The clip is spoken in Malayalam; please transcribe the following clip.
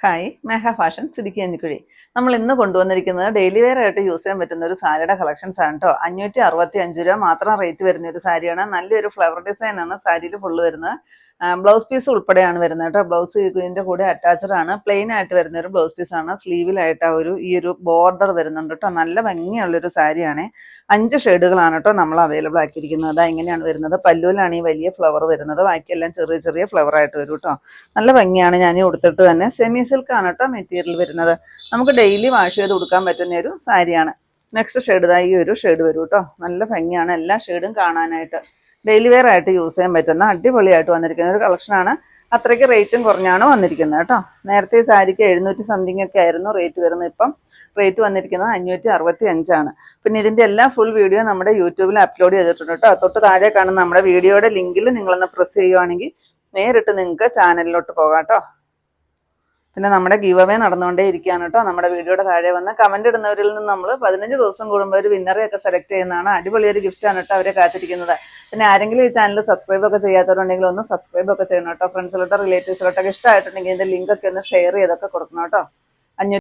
ഹായ് മേഘ ഫാഷൻ സിഡിക്കി അഞ്ഞിക്കുഴി. നമ്മൾ ഇന്ന് കൊണ്ടുവന്നിരിക്കുന്നത് ഡെയിലി വെയർ ആയിട്ട് യൂസ് ചെയ്യാൻ പറ്റുന്ന ഒരു സാരിയുടെ കളക്ഷൻസ് ആണ് കേട്ടോ. 565 രൂപ മാത്രം റേറ്റ് വരുന്ന ഒരു സാരിയാണ്. നല്ലൊരു ഫ്ലവർ ഡിസൈൻ ആണ് സാരിയിൽ ഫുള്ള് വരുന്നത്. ബ്ലൗസ് പീസ് ഉൾപ്പെടെയാണ് വരുന്നത് കേട്ടോ. ബ്ലൗസ് ഇതിൻ്റെ കൂടെ അറ്റാച്ച്ഡ് ആണ്. പ്ലെയിൻ ആയിട്ട് വരുന്ന ഒരു ബ്ലൗസ് പീസാണ്. സ്ലീവിലായിട്ട് ഈ ഒരു ബോർഡർ വരുന്നുണ്ട് കേട്ടോ. നല്ല ഭംഗിയുള്ളൊരു സാരിയാണ്. 5 ഷെയ്ഡുകളാണ് കേട്ടോ നമ്മൾ അവൈലബിൾ ആക്കിയിരിക്കുന്നത്. അതാ ഇങ്ങനെയാണ് വരുന്നത്. പല്ലുവിലാണ് ഈ വലിയ ഫ്ലവർ വരുന്നത്. ബാക്കിയെല്ലാം ചെറിയ ചെറിയ ഫ്ലവർ ആയിട്ട് വരും കേട്ടോ. നല്ല ഭംഗിയാണ്. ഞാൻ കൊടുത്തിട്ട് തന്നെ സെമി സിൽക്കാണ് കേട്ടോ മെറ്റീരിയൽ വരുന്നത്. നമുക്ക് ഡെയിലി വാഷ് ചെയ്ത് കൊടുക്കാൻ പറ്റുന്ന ഒരു സാരിയാണ്. നെക്സ്റ്റ് ഷെയ്ഡ് ഈ ഒരു ഷെയ്ഡ് വരും കേട്ടോ. നല്ല ഭംഗിയാണ് എല്ലാ ഷെയ്ഡും കാണാനായിട്ട്. ഡെയിലി വെയർ ആയിട്ട് യൂസ് ചെയ്യാൻ പറ്റുന്ന അടിപൊളിയായിട്ട് വന്നിരിക്കുന്ന ഒരു കളക്ഷനാണ്. അത്രയ്ക്ക് റേറ്റും കുറഞ്ഞാണ് വന്നിരിക്കുന്നത് കേട്ടോ. നേരത്തെ ഈ സാരിക്ക് 700 സംതിങ് ഒക്കെ ആയിരുന്നു റേറ്റ് വരുന്നത്. ഇപ്പം റേറ്റ് വന്നിരിക്കുന്നത് 565 പിന്നെ ഇതിൻ്റെ എല്ലാ ഫുൾ വീഡിയോ നമ്മുടെ യൂട്യൂബിൽ അപ്ലോഡ് ചെയ്തിട്ടുണ്ട് കേട്ടോ. തൊട്ട് താഴെ കാണുന്ന നമ്മുടെ വീഡിയോയുടെ ലിങ്കിൽ നിങ്ങളൊന്ന് പ്രസ് ചെയ്യുവാണെങ്കിൽ നേരിട്ട് നിങ്ങൾക്ക് ചാനലിലോട്ട് പോകാം കേട്ടോ. പിന്നെ നമ്മുടെ ഗീവ് അവേ നടന്നുകൊണ്ടേ ഇരിക്കുകയാണ് കേട്ടോ. നമ്മുടെ വീഡിയോയുടെ താഴെ വന്ന് കമന്റ് ഇടുന്നവരിൽ നിന്ന് നമ്മൾ 15 ദിവസം കൂടുമ്പോൾ ഒരു വിന്നറെയൊക്കെ സെലക്ട് ചെയ്യുന്നതാണ്. അടിപൊളിയൊരു ഗിഫ്റ്റാണ് കേട്ടോ അവരെ കാത്തിരിക്കുന്നത്. പിന്നെ ആരെങ്കിലും ഈ ചാനൽ സബ്സ്ക്രൈബ് ഒക്കെ ചെയ്യാത്തവരുണ്ടെങ്കിൽ ഒന്ന് സബ്സ്ക്രൈബ് ഒക്കെ ചെയ്യണം കേട്ടോ. ഫ്രണ്ട്സിലോട്ടോ റിലേറ്റീവ്സിലോട്ടൊക്കെ ഇഷ്ടമായിട്ടുണ്ടെങ്കിൽ ഇതിന്റെ ലിങ്ക് ഒക്കെ ഒന്ന് ഷെയർ ചെയ്തൊക്കെ കൊടുക്കണം കേട്ടോ.